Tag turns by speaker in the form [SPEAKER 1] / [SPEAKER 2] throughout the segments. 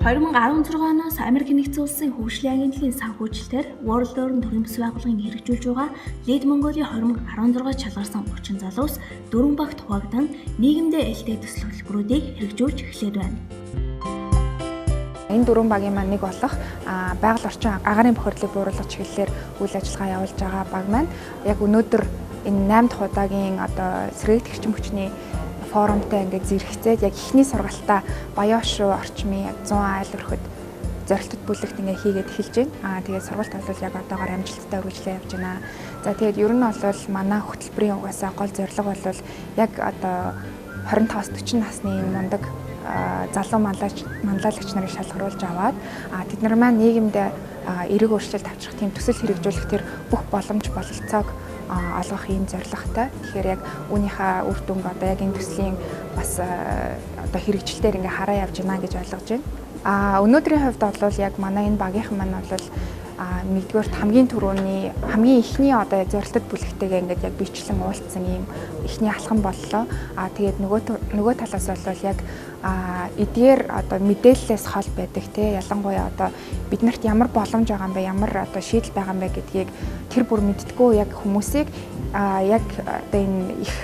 [SPEAKER 1] 2016 оноос Америк нэгдсэн улсын хөгжлийн агентлагийн санхүүжилтээр World Order төрийн бүс байгууллагын хэрэгжүүлж байгаа Lead Mongolia 2016 чалгарсан 30 залуус 4 багт хуваагдан нийгэмдээ ээлтэй төсөл хөтөлбөрүүдийг хэрэгжүүлж эхлээд байна.
[SPEAKER 2] Энэ 4 багийн маань нэг болох байгаль орчин Агаарын бохирдлыг бууруулах чиглэлээр үйл ажиллагаа явуулж байгаа баг маань яг өнөөдөр энэ 8 дахь удаагийн сэргээгдэх эрчим хүчний форумтай ингээд зэрэгцээд яг эхний сургалтаа Баян шүү орчмын 100 айл өрхөд зорилтод бүлэгт ингээд хийгээд эхэлж байна. Тэгээд сургалт бол яг одоогоор амжилттай үргэлжлээ явж байна. За тэгээд ер нь бол манай хөтөлбөрийн угаасаа гол зорилго бол яг 25-аас 40 насны мундаг залуу манлайлагч нарыг шалгаруулж аваад тэд нар маань нийгэмдээ эерэг өөрчлөлт авчрах тийм төсөл хэрэгжүүлэх тэр бүх боломж бололцоог олгох ийм зорилготой. Тэгэхээр яг үүнийхээ үр дүнг яг энэ төслийн бас хэрэгжилтээр ингээ хараа явж байна гэж ойлгож байна. Өнөөдрийн хувьд бол яг манай энэ багийнхан маань бол нэгдүгээр хамгийн түрүүний хамгийн ихний зорилтод бүлэгтэйгээ ингээд яг бичлэн уулзсан ийм ихний алхам боллоо. Тэгээд нөгөө талаас бол яг эдгээр мэдээллээс хол байдаг те ялангуяа бид нарт ямар боломж байгаа юм бэ, ямар шийдэл байгаа юм бэ гэдгийг тэр бүр мэдтгүү яг хүмүүсийг яг энэ их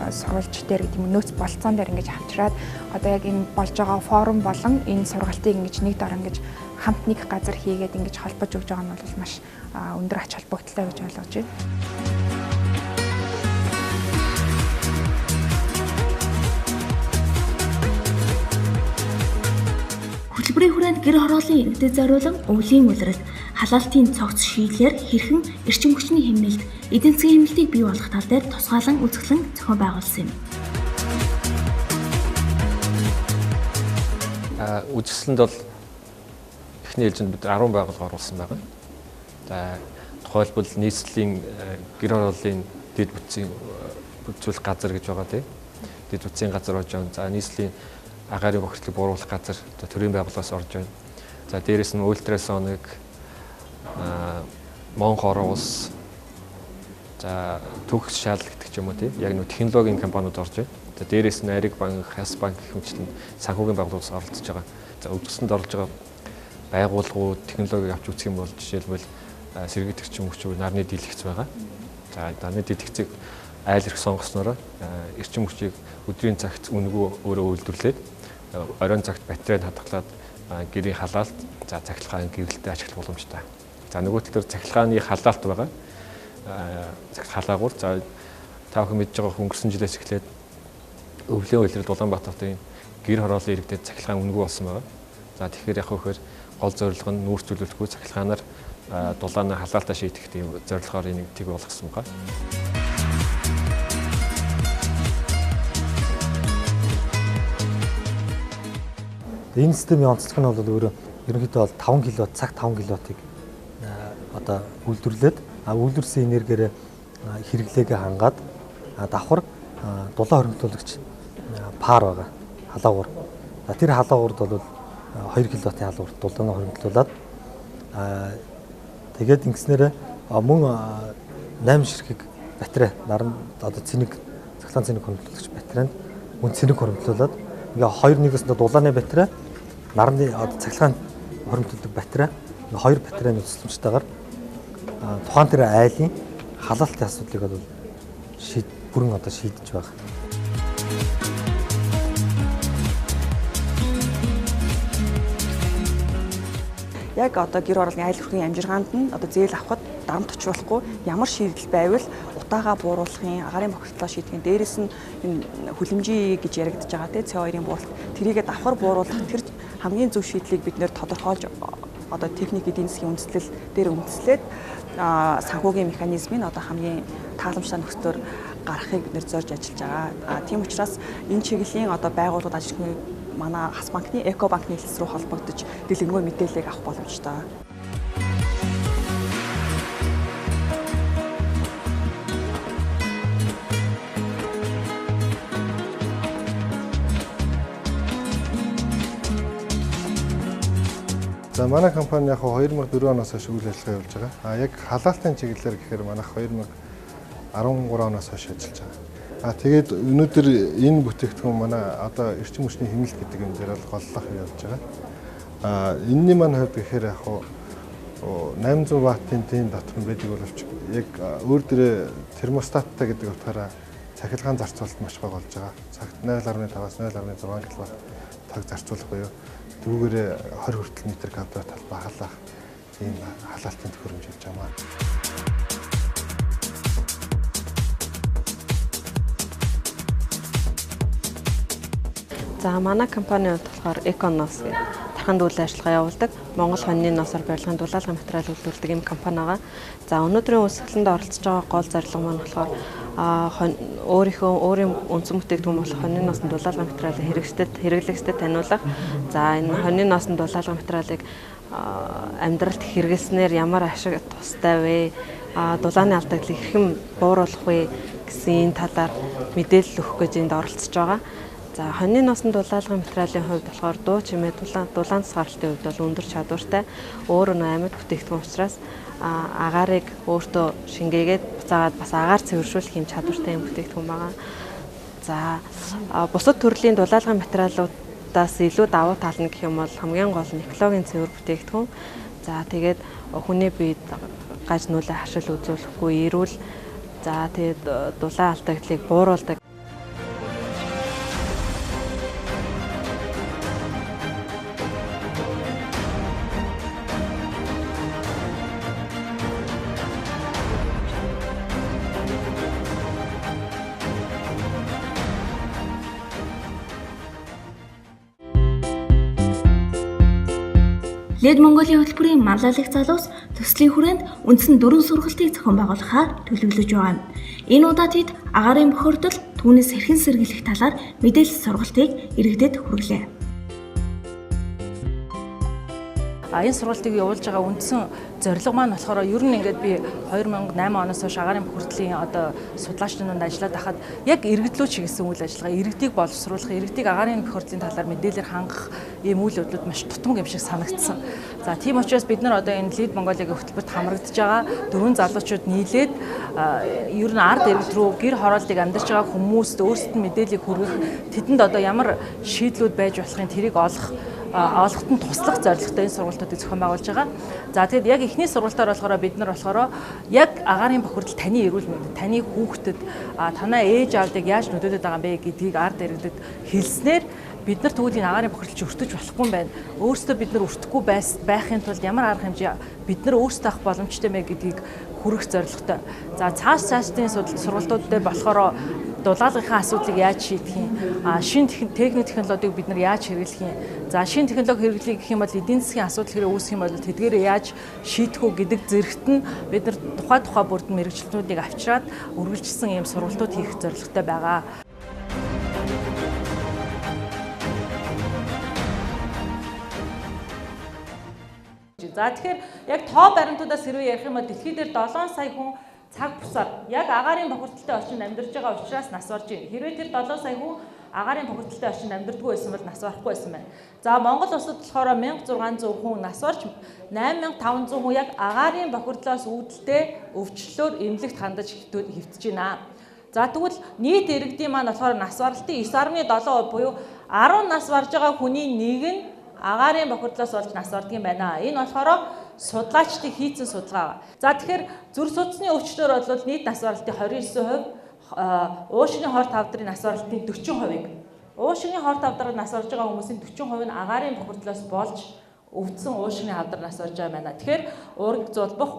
[SPEAKER 2] сурвалж дээр гэдэг юм нөөц болцоон дээр ингэж авчираад яг энэ болж байгаа форум болон энэ сургалтыг ингэж нэг дор ингэж хамт нэг газар хийгээд ингэж холбож өгж байгаа нь бол маш өндөр ач холбогдолтой гэж ойлгож байна.
[SPEAKER 1] Хөтөлбөрийн хүрээнд гэр хорооллын иргэдэд зориулан өвлийн улирал, халаалтын цогц шийдлэр хэрхэн эрчим хүчний хэмнэлт, эдийн засгийн хэмнэлтийг бий болгох тал дээр тусгаалan үзэсгэлэн зохион байгуулсан юм.
[SPEAKER 3] Үзэсгэлэнд бол эхний ээлжинд бид 10 байгууллага оруулсан байгаа. За тухайлбал нийслэлийн гэр хорооллын дэд бүтцүүлэх газар гэж байгаа тийм. Дэд бүтцийн газар орж байгаа. За нийслэлийн Агаарын бохирдлыг бууруулах газар төрийн байгууллагаас орж байна. За дээрэс нь ультрасоник, Монголын улс, за төгс шаардлагатай ч юм уу тийм. Яг нэг технологийн компаниуд орж байна. За дээрэс нь Ариг банк, Хас банк гэх мэтлэн санхүүгийн байгууллагаас оролцож байгаа. За үзэсгэлэнд орж байгаа байгууллагууд технологиг авч үзэх юм бол жишээлбэл сэргээгдэх эрчим хүчний нарны дийлэгц байгаа. За нарны дийлэгцийг айл эрх сонгосноор эрчим хүчийг өдрийн цагт үнэгүй өөрөө үйлдвэрлээд оройн цагт батарейд хадгалаад гэрийн халаалт, за цахилгаан гэрэлтэй ашиглах боломжтой. За нөгөө талаар цахилгааны халаалт байгаа. Халаагур за та бүхэн мэдж байгаа өнгөрсөн жилээс эхлээд өвлийн үйлрэлд Улаанбаатарын гэр хорооллын иргэдэд цахилгаан үнэгүй болсон байгаа. За тэгэхээр яг хөөхөр гол зорилго нь нүүр төлөвлөхгүй цахилгаанаар дулааны халаалтаа шийдэх тийм зорилгоор энийг тэг болгосон байна.
[SPEAKER 4] Энэ системийн онцлог нь бол өөрөө ерөнхийдөө бол 5 кW цагт 5 кW-ыг үйлдвэрлээд үйлдвэрсэн энергиээр хэрэглээгээ хангаад давхар дулаан хоригдлуулагч пар байгаа халаагуур. Тэр халаагуурд бол 2 кW-ийн халуур дулаанаа хоригдлуулад тэгээд ингэснээр мөн 8 ширхэг батарей наран цэник цахилгаан цэник хоригдуулагч батарейнд мөн цэник хоригдлуулад ингээ 2-1-ээс дулааны батарей нарны цахилгаан хоригдуулдаг батарей 2 батарейны тусламжтайгаар тухайн тэр айлын халаалтын асуудлыг бол бүрэн шийдэж байгаа.
[SPEAKER 5] Яг гэр хорооллын айл өрхийн амжиргаанд нь зээл авахд дарамт учруулахгүй ямар шийдэл байвал утаагаа бууруулахын агаарын бохирдлоо шийдэх дээрээс нь хүлэмжий гэж яригдж байгаа те CO2-ийн буурлт тэрийгээ давхар бууруулах тэр хамгийн зөв шийдлийг бид нэр тодорхойлж техник эдийн засгийн үндэслэл дээр үндэслээд санхүүгийн механизмыг хамгийн тааламжтай нөхцөлөөр гаргахыг бид нэр зорж ажиллаж байгаа. Тийм учраас энэ чиглэлийн байгууллагууд ажиллах манай Хас банкны Эко банкны хэлс рүү холбогдож дэлгэнгүй мэдээллийг авах боломжтой.
[SPEAKER 6] За манай компани яг 2004 оноос хойш үйл ажиллагаа явуулж байгаа. Яг халаалтын чиглэлээр гэхээр манайх 2013 оноос хойш ажиллаж байгаа. Тэгээд өнөөдөр энэ бүтээгдэхүүн манай одоо эрчим хүчний хэмнэлт гэдэг юм дээр бол голлох явуулж байгаа. Энэний маань хувьд гэхээр яг 800 ваттын тийм дотор нь байдаг боловч яг өөр дээрээ термостаттай гэдэг утгаараа цахилгаан зарцуулалт маш бага болж байгаа. Цагт 0.5-аас 0.6 кВт таг зарцуулах буюу дүүгээрээ 20 хүртэл метр квадрат талбай халаах ийм халаалтын төхөөрөмж хийж байгаа маа.
[SPEAKER 7] За манай компанид болохоор Эконос тарханд үйл ажиллагаа явуулдаг Монгол хоньны ноосоор барилгын дулаалгын материал үйлдвэрлэдэг ийм компани байгаа. За өнөөдрийн үүсгэлэнд оролцож байгаа гол зорилго маань болохоор өөрийн үндсэн бүтээгдэхүүн болох хоньны ноосны дулаалгын материалын хэрэглэгчдэд таниулах. За энэ хоньны ноосны дулаалгын материалыг амьдралд хэрэглэснээр ямар ашиг тустай вэ? Дулааны алдагдлыг хэрхэн бууруулах вэ гэсэн талаар мэдээлэл өгөх гэж энд оролцож байгаа. За хоньны ноосны дулаалгын материалын хувьд болохоор дуу чимээ дулаан засгаарлалтын хувьд бол өндөр чадвартай. Өөр нь амьд бүтээгдэхүүн учраас агаарыг өөртөө шингээгээд буцаагаад бас агаар цэвэршүүлэх юм чадвартай юм бүтээгдэхүүн байгаа. За бусад төрлийн дулаалгын материалуудаас илүү давуу тал нь гэх юм бол хамгийн гол нь экологийн цэвэр бүтээгдэхүүн. За тэгээд хүний биед гаж нүүлээ хашил үзүүлэхгүй эрүүл. За тэгээд дулаан алдагдлыг бууруулдаг.
[SPEAKER 1] Лед Монголийн хөтөлбөрийн маллайлах залуус төслийн хүрээнд үндсэн 4 сургалтыг зохион байгуулахаар төлөвлөж байгаа юм. Энэ удаад хэд агаарын бохирдол түүнээс хэрхэн сэргийлэх талаар мэдээлэл сургалтыг иргэдэд хүргэлээ.
[SPEAKER 8] Энэ сургалтыг явуулж байгаа үндсэн зорилго маань болохоор ер нь ингээд би 2008 оноос хойш агаарын бохирдлын судлаачнууд ажиллаад байхад яг иргэдлөө чиглэсэн үйл ажиллагаа, иргэдийг боловсруулах, иргэдийг агаарын бохирдлын талаар мэдээлэлээр хангах ийм үйл явдлууд маш тутамг юм шиг санагдсан. За тийм учраас бид нар одоо энэ Лед Монголиагийн хөтөлбөрт хамрагдж байгаа 4 залуучууд нийлээд ер нь ард иргэд рүү гэр хорооллыг амьдарч байгаа хүмүүст өөрсдөд нь мэдээллийг хүргэх, тэдэнд одоо ямар шийдлүүд байж болохын тэрийг олоход нь туслах зорилготой энэ сургалтуудыг зохион байгуулж байгаа. За тэгэд яг эхний сургалтаар болохоор бид нар болохоор яг агаарын бохирдол таны эрүүл мэнд, таны хүүхдэд танаа ээж аавдыг яаж нөлөөлөд байгаа юм бэ гэдгийг ард иргэдэд хэлснээр бид нар тэгвэл энэ агаарын бохирдол чи өртөж болохгүй юм байна. Өөрсдөө бид нар өртөхгүй байхын тулд ямар арга хэмжээ бид нар өөрсдөө авах боломжтой мэ гэдгийг хүргэх зорилготой. За цаашдын сургалтууд дээр болохоор дулаалгынхаа асуудлыг яаж шийдэх юм, шинэ техник технологиг бид нар яаж хэрэглэх юм, за шинэ технологи хэрэглэе гэх юм бол эдийн засгийн асуудал хэрэг үүсэх юм бол тэдгээрээ яаж шийдэх үү гэдэг зэрэгт нь бид нар тухай бүрд мэрэгчлэнүүдийг авчираад үргэлжилсэн ийм сургалтууд хийх зорилготой байгаа. За тэгэхээр яг тоо баримтуудаас хэрвээ ярих юм бол дэлхийд дээр 7 сая хүн цаг бусаар яг агаарын бохирдолтой орчинд амьдарч байгаа учраас нас орж байна. Хэрвээ тэр 7 сая хүн агаарын бохирдолтой орчинд амьдардаггүй байсан бол нас барахгүй байсан байна. За Монгол улсад болохоор 1600 хүн нас орж 8500 хүн яг агаарын бохирдлоос үүдэлтэй өвчлөлөөр эмнэлэгт хандаж хэвтэж байна. За тэгвэл нийт иргэдийн маань болохоор нас баралтын 9.7% буюу 10 нас барж байгаа хүний нэг нь агаарын бохирдлоос болж нас ордог юм байна. Энэ болохоор судлаачдын хийцэн судалгаа. За тэгэхээр зүрх судасны өвчлөөр бол нийт нас баралтын 29%, уушигны хорт хавдрын нас баралтын 40%-ийг, уушигны хорт хавдраар нас орж байгаа хүмүүсийн 40% нь агаарын бохирдлоос болж өвдсөн уушигны хавдар нас орж байгаа юм байна. Тэгэхээр уурыг зулбах,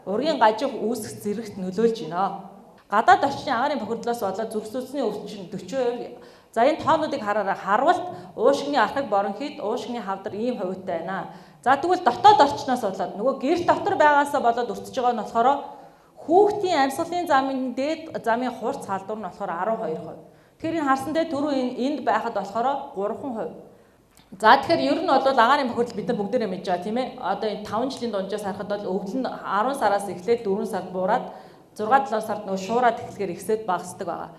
[SPEAKER 8] ургийн гажиг үүсэх зэрэгт нөлөөлж байна. Гадаад орчны агаарын бохирдлоос болоод зүрх судасны өвчин 40%. За энэ тоонуудыг харуул уушигны архаг боронхид уушигны хавдар ийм хувьтай байна. За тэгвэл дотоод орчноос болоод нөгөө гэр дотор байгаасаа болоод өртөж байгаа нь болохоор хүүхдийн амьсгалын замын дээд замын хурц халдвар нь болохоор 12%. Тэгэхээр энэ харсан дээр түрүү энд байхад болохоор 3%. За тэгэхээр ер нь бол агаарын бохирдол бид нар бүгдээрээ мэдж байгаа тийм ээ. Одоо энэ 5 жилийн дунджаас харахад бол өвдөл нь 10 сараас эхлээд 4 сард буураад 6-7 сард нөгөө шуураад эхлэхээр ихсээд багасдаг байгаа.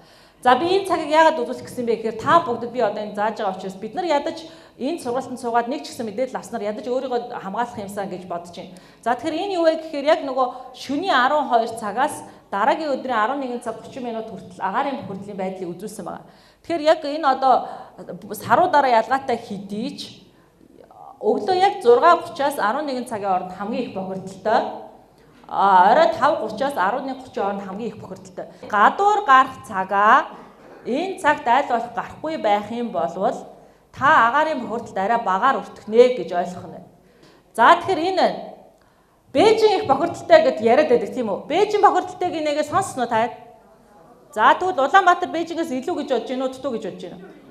[SPEAKER 8] За би энэ цагийг яагаад үзүүлэх гэсэн бэ гэхээр та бүгдд би одоо энэ зааж байгаа учраас бид нар ядаж энэ сургалтанд суугаад нэг ч гэсэн мэдээлэл авснаар ядаж өөрийгөө хамгаалах юмсан гэж бодож байна. За тэгэхээр энэ юу вэ гэхээр яг нөгөө шөнийн 12 цагаас дараагийн өдрийн 11 цаг 30 минут хүртэл агаарын бохирдлын байдлыг үзүүлсэн байна. Тэгэхээр яг энэ одоо саруу дараа ялгаатай хэдийч өглөө яг 6:30-аас 11 цагийн хооронд хамгийн их бохирдолтой. Орой 5:30-аас 11:30 хооронд хамгийн их бохирдолтой. Гадуур гарах цагаа энэ цагт аль болох гарахгүй байх юм бол та агаарын бохирдолд арай багаар өртгөнэ гэж ойлгох нь. За тэгэхээр энэ Бээжин их бохирдолтой гэд яриад байдаг тийм үү? Бээжин бохирдолтойг инээгээ сонссноо та? За тэгвэл Улаанбаатар Бээжингээс илүү гэж бодож гинэ үү, дутуу гэж бодож гинэ үү?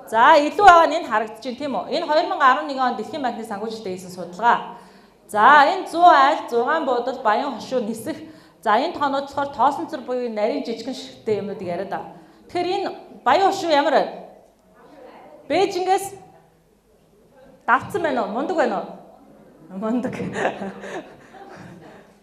[SPEAKER 8] За илүү байгаа нь энэ харагдаж байна тийм үү? Энэ 2011 онд Дэлхийн банкны санхүүжилттэй хийсэн судалгаа. За энэ 100 айл 6 буудал баян хошуу нисэх. За энэ тоонууд болохоор тоосон цэр буюу нарийн жижигхэн ширхтээ юмнуудыг яриад байгаа. Тэгэхээр энэ баян хошуу ямар вэ? Бээжингээс давцсан байна уу? Мундаг байна уу? Мундаг.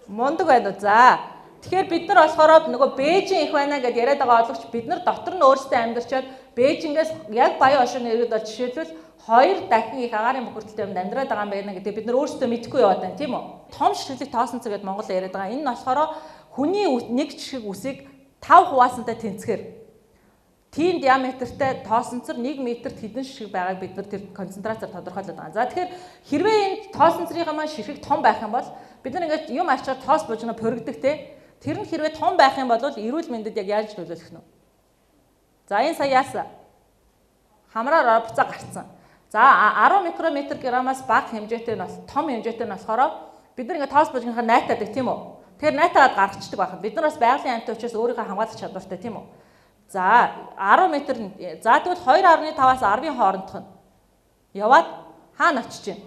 [SPEAKER 8] Мундаг байна уу? За. Тэгэхээр бид нар болохоор нөгөө Бээжин их байна гэдээ яриад байгаа оловч бид нар дотор нь өөрсдөө амьдарчаад Бээжингээс яг баян хошууны иргэд бол жишээлбэл 2 дахин их агаарын бохирдолтой юмд амьдраад байгаа юм байна гэдэг бид нар өөрсдөө мэдэхгүй яваад байна тийм үү? Том ширхлэг тоосон цаг гэдээ Монгол яриад байгаа. Энэ нь болохоор хүний нэг жишг үсийг 5 хуваасантай тэнцэхээр тийм диаметртэй тоосон цэр 1 метрт хэдэн ширхэг байгааг бид нар тэр концентрацаар тодорхойлоод байгаа. За тэгэхээр хэрвээ энэ тоосон цэрийн маань ширхэг том байх юм бол бид нар ингээд юм ачаар тоос бужигна поригддаг те. Тэр нь хэрвээ том байх юм бол эрүүл мэндэд яг яаж нөлөөлөх нь вэ? За энэ сая яасан? Хамраар буцаа гарцсан. За 10 микрометр граммаас бага хэмжээтэй нь бол том хэмжээтэй нь болохоор бид нар ингээд тоос бужигнахаар найтаадаг тийм үү? Тэгэхээр найтаагаад гаргацдаг байхад бид нар бас байгалийн амьтан учраас өөрийнхөө хамгаалах чадвартай тийм үү? За 10 м. За тэгвэл 2.5-аас 10-ын хоорондох нь яваад хаана очиж байна?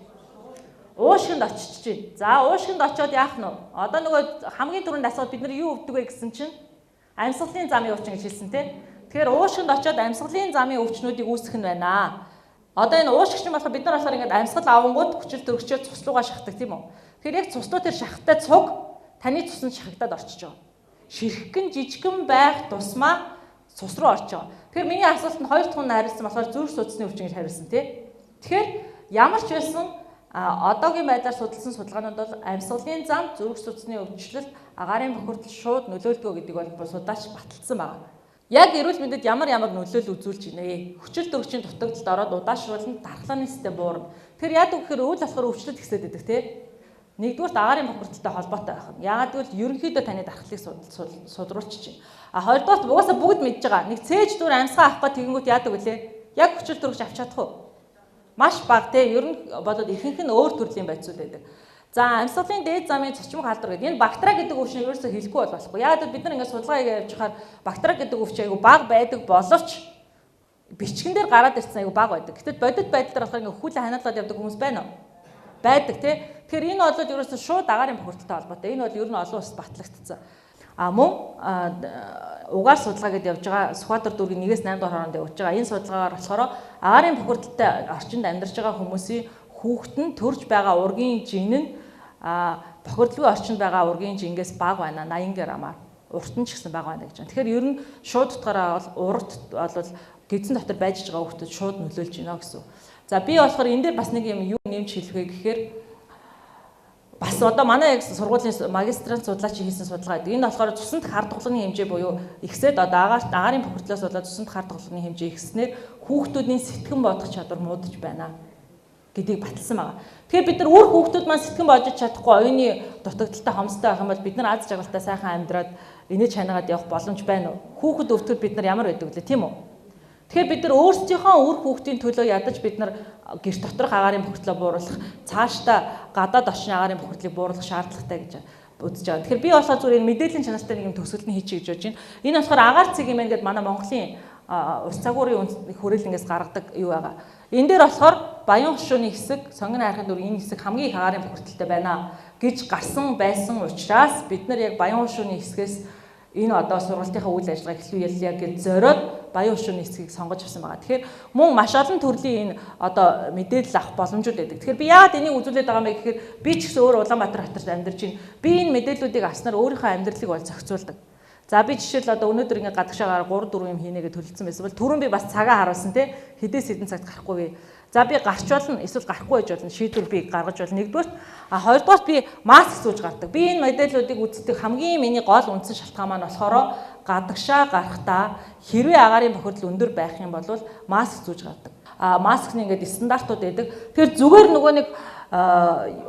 [SPEAKER 8] Уушгинд очиж байна. За уушгинд очиод яах нь вэ? Одоо нөгөө хамгийн түрүүнд асууад бид нар юу өвдөг вэ гэсэн чинь амьсгалын замын өвчин гэж хэлсэн те. Тэгэхээр уушгинд очиод амьсгалын замын өвчнүүдийг үүсгэх нь байна. Одоо энэ уушгич нь болохоор бид нар болохоор ингээд амьсгал авангууд хүчил төрөгчөд цуслуугаа шахдаг тийм үү? Тэгэхээр яг цуслуу тэр шахахтай цуг таны цуснд шахагдаад орчиж байгаа. Ширхгэн жижигхэн байх тусмаа цус руу орж байгаа. Тэгэхээр миний асуулт нь 2 дахь нь хариулсан болохоор зүрх судасны өвчин гэж хариулсан тий. Тэгэхээр ямар ч байсан одоогийн байдлаар судалсан судалгаанууд бол амьсгалын зам, зүрх судасны өвчлөлт, агаарын бохирдол шууд нөлөөлдөг гэдгийг бол судалж баталсан байна. Яг эрүүл мэндэд ямар нөлөөлөл үзүүлж байна вэ? Хүчил төрөгчийн дутагдалд ороод удаашруулна, дархлааны систем буурна. Тэгэхээр яадаг гэхээр үйл болохоор өвчлөлт ихсээд байдаг тий. Нэгдүгürt агаарын бохирдолтой холбоотой байх нь. Яагаад гэвэл ерөнхийдөө таны дархлыг судруулчих чинь. Хоёрдугаарт угаасаа бүгд мэдж байгаа. Нэг цээж дүр амьсгаа авах гэх тэгэнгүүт яадаг вүлээ? Яг хүчил төрөгч авч чадах уу? Маш бага те. Ер нь болоод ихэнх нь өөр төрлийн байцуул байдаг. За амьсгалын дээд замын цочмог халдвар гэдэг. Энэ бактери гэдэг өвчин ерөөсөө хэлэхгүй болохгүй. Яагаад гэвэл бид нар ингээд судалгаа хийж явж хахаар бактери гэдэг өвчин айгу бага байдаг боловч бичгэн дээр гараад ирсэн айгу бага байдаг. Гэтэл бодит байдлаар болохоор ингээд хүүлээ ханиалаад явдаг хүмүүс байна уу? Байдаг те. Тэгэхээр энэ бол ерөөсөө шууд агаарын бохирдолтой холбоотой. Энэ бол ер нь олон улсад батлагдсан. Мөн угаар судалгаа гэдээ явж байгаа Сүхбаатар дүүргийн 1-8 дугаар хооронд явж байгаа. Энэ судалгаагаар болохоор агаарын бохирдолтой орчинд амьдарч байгаа хүмүүсийн хүүхэд нь төрж байгаа ургийн жин нь бохирдлын орчинд байгаа ургийн жингээс бага байна. 80 граммаар. Урт нь ч гэсэн бага байна гэж байна. Тэгэхээр ер нь шууд утгаараа бол урт бол гэзэн дотор байж байгаа хүүхдэд шууд нөлөөлж байна гэсэн. За би болохоор энэ дээр бас нэг юм юу нэмж хэлвэ гэхээр бас одоо манай яг сургуулийн магистрант судлаач хийсэн судалгаа гэдэг. Энэ болохоор цуснд хар дуглагын хэмжээ буюу ихсээд одоо агаарын бохирдлоос болоод цуснд хар дуглагын хэмжээ ихснээр хүүхдүүдийн сэтгэн бодох чадвар муудаж байна гэдгийг баталсан байна. Тэгэхээр бид нар үр хүүхдүүд маань сэтгэн бодож чадахгүй оюуны дутагдaltaй хомстой байх юм бол бид нар аз жаргалтай сайхан амьдраад инээж чанаагаад явах боломж байна уу? Хүүхэд өвтгөл бид нар ямар байдаг вэ, тийм үү? Тэгэхээр бид нар өөрсдийнхөө үр хүүхдийн төлөө ядаж бид нар гэрт доторх агаарын бохирдлоо бууруулах, цаашдаа гадаад орчны агаарын бохирдлыг бууруулах шаардлагатай гэж үзэж байгаа. Тэгэхээр би болохоор зүгээр мэдээллийн чанартай нэг юм төсөлтний хийчих гэж бодож байна. Энэ болохоор агаар цэг юм гээд манай Монголын ус цагуурын хүрээлэнгээс гаргадаг юу байгаа. Энэ дээр болохоор баян хошууны хэсэг, сонгон хайрхын дүр энэ хэсэг хамгийн их агаарын бохирдолтой байна гэж гарсан байсан учраас бид нар яг баян хошууны хэсгээс энэ одоо сургалтынхаа үйл ажиллагаа эхлүүлээ яг гэж зориод баян хошууны хэсгийг сонгож авсан байгаа. Тэгэхээр мөн маш олон төрлийн энэ одоо мэдээлэл авах боломжууд байдаг. Тэгэхээр би яагаад энийг үзүүлээд байгаа юм бэ гэхээр би ч гэсэн өөр Улаанбаатар хотод амьдарч байна. Би энэ мэдээллүүдийг авснаар өөрийнхөө амьдралыг бол зохицуулдаг. За би жишээл одоо өнөөдөр ингээ гадагшаагаар 3-4 юм хийнэ гэж төлөвлөсөн байсан бол түрүүн би бас цагаа харуулсан те хэдээс хэдэн цагт гарахгүй вэ? За би гарч болно эсвэл гарахгүй байж болно шийдвэр би гаргаж болно. Нэгдүгээр хоёрдугаар би маск зүүж гардаг. Би энэ мэдээллүүдийг үздэг хамгийн миний гол үндсэн шалтгаан маань болохоор гадагшаа гарахдаа хэрвээ агаарын бохирдол өндөр байх юм бол маск зүүж гардаг. маскны ингээд стандартууд байдаг. Тэгэхээр зүгээр нөгөө нэг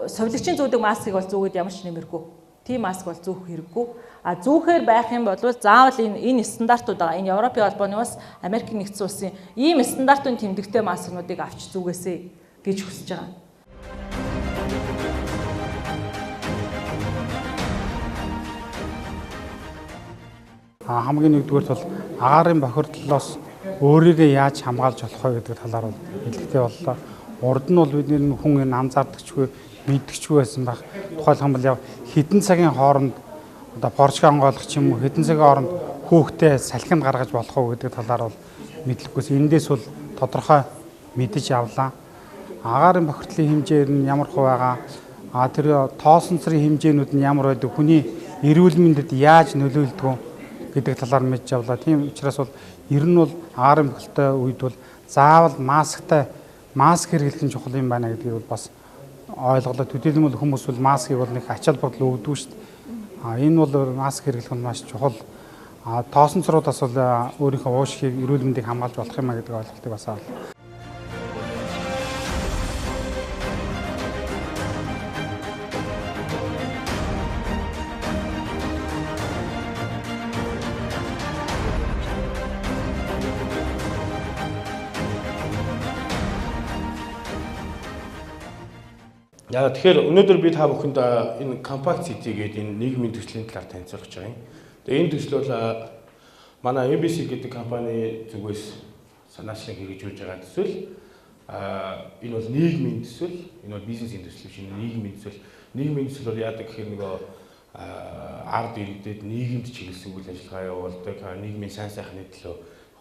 [SPEAKER 8] совилогчийн зүүдэг маскыг бол зүүгээд ямар ч нэмэргүй. Тийм маск бол зүүх хэрэггүй. А зүүхээр байх юм бол заавал энэ стандартууд байгаа. Энэ Европын холбооны бас Америкийн нэгдсэн улсын ийм стандартын тэмдэгтэй маскнуудыг авч зүгээсэй гэж хүсэж байгаа.
[SPEAKER 9] Хамгийн нэгдүгээр бол агаарын бохирдлоос өөрийгөө яаж хамгаалж болох вэ гэдэг талаар бол хэлэхтэй боллоо. Урд нь бол бидний хүн энэ анзаардагчгүй, мэддэгчгүй байсан байх. Тухайлх юм бол хэдэн цагийн хооронд одоо поршиг онгойлгох ч юм уу хэдэн цагийн хооронд хүүхдээ салхинд гаргаж болох уу гэдэг талаар бол мэдлэггүйс. Эндээс бол тодорхой мэдэж авлаа. Агаарын бохирдлын хэмжээр нь ямар хувь байгаа? Тэр тоосонцрын хэмжээнүүд нь ямар байдаг? Хүний эрүүл мэндэд яаж нөлөөлдөг гэдэг талаар мэдж авлаа. Тийм учраас бол ер нь бол агаарын бохирдолтой үед бол заавал маск хэрэглэх нь чухал юм байна гэдгийг бол бас ойлголоо. Төдийлбэл хүмүүс бол маскыг бол нэг ачаал бодол өгдөг шүү дээ. Энэ бол маск хэрэглэх нь маш чухал. Тоосонцруудаас бол өөрийнхөө уушгийг эрүүл мэндийг хамгаалж болох юм а гэдэг ойлголтыг бас авлаа.
[SPEAKER 10] Тэгэхээр өнөөдөр би та бүхэнд энэ Compact City гэдэг энэ нийгмийн төслийн талаар танилцуулж байгаа юм. Тэгээ энэ төсөл бол манай ABC гэдэг компани зүгээс санаачлан хэрэгжүүлж байгаа төсөл. Энэ бол нийгмийн төсөл, энэ бол бизнесийн төсөл биш, нийгмийн төсөл. Нийгмийн төсөл бол яадаг гэхээр нөгөө ард иргэдэд нийгэмд чиглэсэн үйл ажиллагаа явуулдаг, нийгмийн сайн сайхны төлөө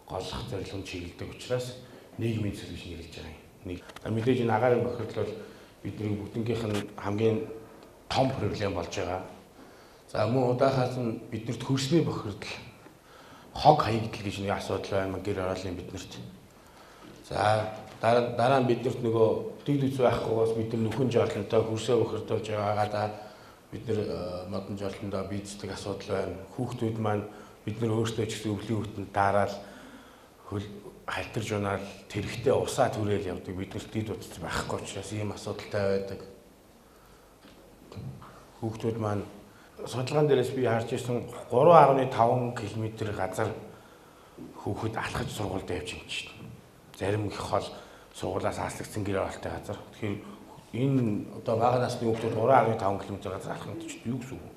[SPEAKER 10] голлох зорилгонд чиглэдэг учраас нийгмийн төсөл гэж нэрлэж байгаа юм. Мэдээж энэ агаарын бохирдол бол бидний бүгднгийнх нь хамгийн том проблем болж байгаа. За мөн удаахаас нь биднэрт хөрсний бохирдол, хог хаягдл гэж нэг асуудал байна гэр ороолын биднэрт. За дараа нь биднэрт нөгөө дэг дэц байхгүйгээс бид нар нөхөн жолтонтой хөрсөө бохирдуулж байгаагаа бид нар модон жолтондоо бийцдэг асуудал байна. Хүүхдүүд маань бид нар өөрсдөө ч гэсэн өвлийн хүтэнд дараал халтарж унаал тэрэгтэй усаа түрээл явдаг. Биднэрт дид утас байхгүй учраас ийм асуудалтай байдаг. Хүүхдүүд маань судалгаан дээрээс би харж ирсэн 3.5 км газар хүүхэд алхаж сургуульд явж юм чинь. Зарим их хол сургуулиас аслагдсан гэр оролттой газар. Тэгэхээр энэ одоо бага насны хүүхдүүд 3.5 км газар алхах нь юу гэсэн үг?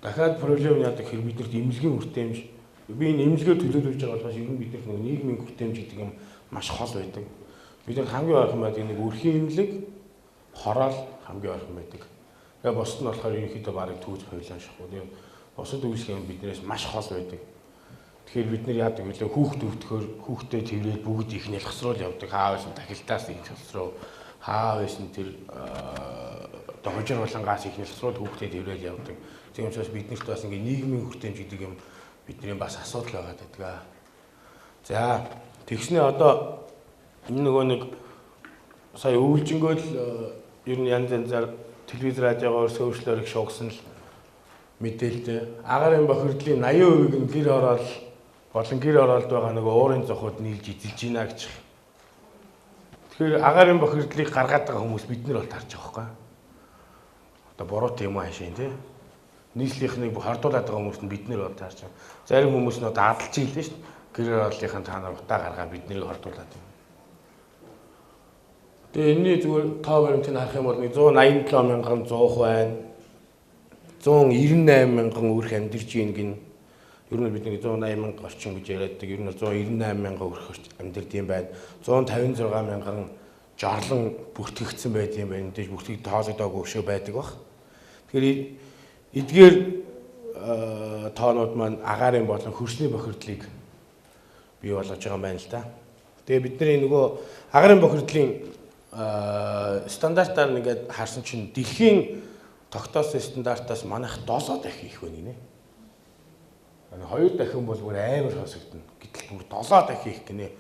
[SPEAKER 10] Дахиад проблем яадаг хэрэг биднэрт эмнэлгийн хүртээмж би энэ эмнэлгээр төлөөлж байгаа болохоос ер нь бид нэг нийгмийн хүртээмж гэдэг юм маш хол байдаг. Бид нар хамгийн ойрхон байдаг нэг өрхийн эмнэлэг, хороол хамгийн ойрхон байдаг. Тэгээ босд нь болохоор ерөнхийдөө барыг түүж хойлоо шахуу. Тэгээ босод үйлчлэг биднээс маш хол байдаг. Тэгэхээр бид нар яадаг вэ? Хүүхд өвтгөхөөр хүүхдэд тэрвэл бүгд их нэлхсруул явдаг. Хаа байсан тахилтаас их нэлхсруу, хаа байсан тэр одоо хожир болонгаас их нэлхсруул хүүхдэд тэрвэл явдаг. Тийм учраас биднэрт бас ингээ нийгмийн хүртээмж гэдэг юм бидний бас асуудал байгаа гэдэг. За тэгснээ одоо энэ нөгөө нэг сая өвлжингөөл ер нь янз янзаар телевиз радиогоор сөвчлөөр их шуугсан л мэдээлэлтэй. Агаарын бохирдлын 80% нь гэр ороод болон гэр оролд байгаа нөгөө уурын зохиод нийлж эзэлж гинэ гэж. Тэгэхээр агаарын бохирдлыг гаргаад байгаа хүмүүс бид нар бол тарж байгаа байхгүй. Одоо буруу юм аашийн тий. Нийслэлийнхнийг хордуулаад байгаа хүмүүс нь бид нэр бол таарч байгаа. Зарим хүмүүс нь одоо адалж ийлээ шүү дээ. Гэр ороллынхаа та нар утаа гаргаад биднийг хордуулаад юм. Тэгээ энэний зүгээр тоо баримтыг харах юм бол 187,100 байна. 198,000 өрх амьдарч ийн гин. Ер нь бидний 180,000 орчим гэж яриаддаг. Ер нь 198,000 өрх амьдард юм байна. 156,000 жорлон бүртгэгдсэн байд юм байна. Тэгж бүртгэж тоологдоогүй өшөө байдаг бах. Тэгэхээр эдгээр тоонууд маань агаарын болон хөрсний бохирдлыг бий болгож байгаа юм байна л да. Тэгээ бидний нөгөө агаарын бохирдлын стандартаар нэгээд харсан чинь дэлхийн тогтоосон стандартаас манайх 7 дахин их байна гинэ. 2 дахин бол бүр амар хосогдно. Гэтэл бүр 7 дахин их гинэ.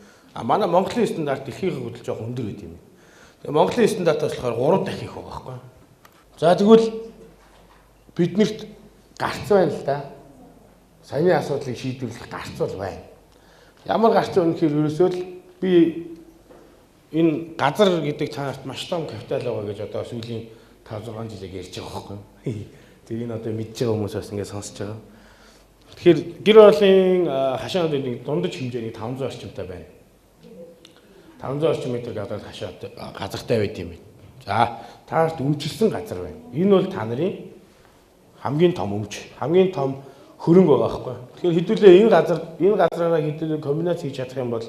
[SPEAKER 10] Манай Монголын стандарт дэлхийн хөдөлж жоох өндөр байд юм. Тэгээ Монголын стандартаас болохоор 3 дахин их байгаа байхгүй. За тэгвэл биднэрт гарц байна л да. Саяны асуудлыг шийдвэрлэх гарц бол байна. Ямар гарц вэ гэхээр ерөөсөө л би энэ газар гэдэг цаанаас маш том капитал байгаа гэж одоо сүүлийн 5-6 жилээр ярьж байгаа байхгүй юу. Тэгээ энэ одоо мэдж байгаа хүмүүс бас ингээд сонсож байгаа. Тэгэхээр гэр оролын хашаанд нэг дундаж хэмжээний 500 орчимтай байна. 500 орчим метр гадаад хашаад газартай байт юм байна. За таарт өмчлсөн газар байна. Энэ бол та нарын хамгийн том өмч, хамгийн том хөрөнгө байгаа байхгүй. Тэгэхээр хэдүүлээ энэ газраараа хэдүүлээ комбинац хийж чадах юм бол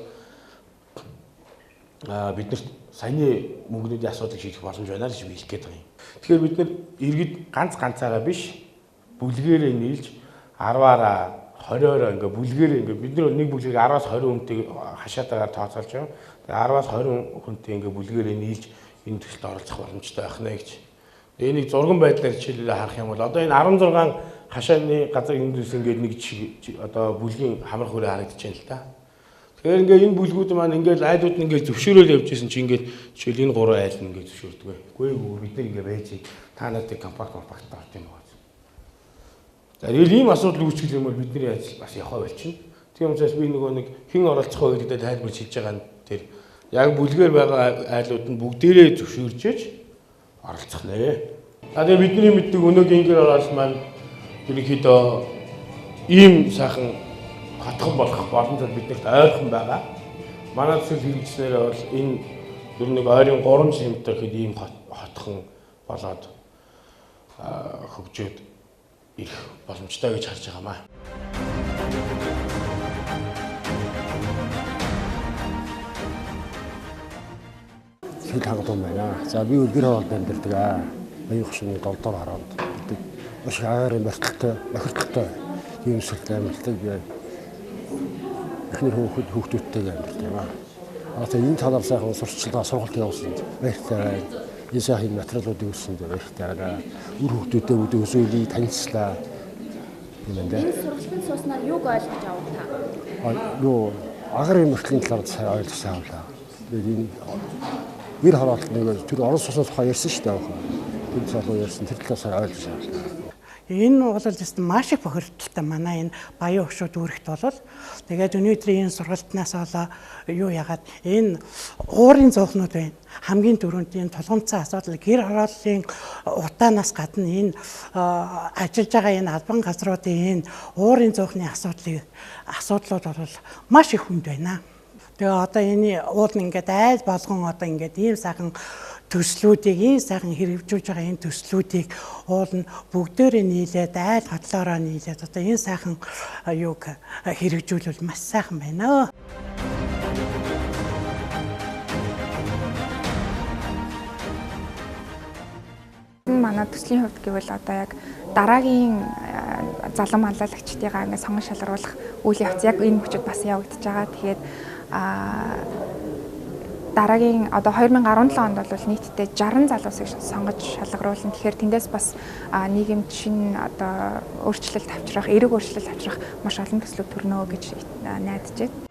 [SPEAKER 10] биднэрт саяны мөнгөний асуудлыг шийдэх боломж байна л гэж би хэлэх гээд байгаа юм. Тэгэхээр бид нэр иргэд ганцаараа биш бүлгээрээ нийлж 10-аараа 20-ороо ингээ бүлгээрээ ингээ бид нэг бүлгийг 10-аас 20 хүнтэй хашаатаагаар тооцоолж байгаа. Тэгээ 10-аас 20 хүнтэй ингээ бүлгээрээ нийлж энэ төсөлд оролцох боломжтой байх нэ гэж. Энийг зурган байдлаар жишээлбэл харах юм бол одоо энэ 16 хашааны газар эндээс ингээ нэг одоо бүлгийн хамрах хүрээ харагдаж байна л да. Тэгэхээр ингээ энэ бүлгүүд маань ингээл айлууд нь ингээл зөвшөөрөөл явж исэн чинь ингээл жишээл энэ 3 айл нь ингээ зөвшөөрдөг. Үгүй бид нар ингээ байж та надад компакт орт юм байна. За ийм асуудал үүсгэх юм бол бидний ажил бас яваа болчихно. Тийм учраас би нөгөө нэг хэн оролцох вэ гэдэг тайлбарч хэлж байгаа нь тэр яг бүлгээр байгаа айлууд нь бүгдээрээ зөвшөөрчээж оролцох нэ. Тэгээ бидний мэддэг өнөөгийн гэр оролт маань ерөнхийдөө ийм сайхан хатхан болох боломжтой биднэрт ойрхон байгаа. Манай төсөл хэрэгжснээр бол энэ ер нь ойрын 3 жил мэт хэд ийм хатхан болоод хөгжөөд ирэх боломжтой гэж харж байгаамаа.
[SPEAKER 11] Хэл хангалттай байна. За би гэр оролт амьдардаг аа. Баян хөшний 7 дор хараад гэдэг. Маш Агаарын бохирдолтой юм сүртэй амьдардаг би. Эхнэр хүүхдүүдтэй амьдардаг юм аа. Одоо энэ талаар сайхан сурчлага сургалт явуулсан. Баяртай. Энэ сайхан материалуудыг өгсөн баяртай. Үр хүүхдүүдэд өсөөлийг танилцлаа.
[SPEAKER 1] Энэ сургалтын сууснаар юуг ойлгож авах та?
[SPEAKER 11] Юу Агаарын мөртлийн талаар сайн ойлгож авлаа. Тэгээд энэ гэр хороолт нэг тэр орон сууцны тухай ярьсан шүү дээ. Тэр залуу ярьсан тэр талаас ойлгож авлаа.
[SPEAKER 12] Энэ бол зөвхөн маш их бохирдолтой манай энэ баян хөшүүд үүрэгт бол тэгээд өнөөдрийн энэ сургалтнаас болоо юу ягаад энэ уурын зоохнууд байна. Хамгийн түрүүнд энэ тулгымцсан асуудал гэр хорооллын утаанаас гадна энэ ажиллаж байгаа энэ албан газруудын энэ уурын зоохны асуудлууд бол маш их хүнд байна. Тэгээ одоо энэ уул нь ингээд айл болгон одоо ингээд ийм сайхан төслүүдийг ийм сайхан хэрэгжүүлж байгаа энэ төслүүдийг уул нь бүгдээрээ нийлээд айл хотлоороо нийлээд одоо энэ сайхан юуг хэрэгжүүлвэл маш сайхан байна.
[SPEAKER 2] Манай төслийн хувьд гэвэл одоо яг дараагийн залам халаалагчдыгаа ингээд сонгон шалгаруулах үйл явц яг энэ мөчөд бас явагдаж байгаа. Тэгээд дараагийн одоо 2017 онд бол нийтдээ 60 залуусыг сонгож шалгаруулна. Тэгэхээр тэндээс бас нийгэмд шинэ одоо өөрчлөлт авчрах, эерэг өөрчлөлт авчрах маш олон төслүүд төрнө гэж найдаж байна.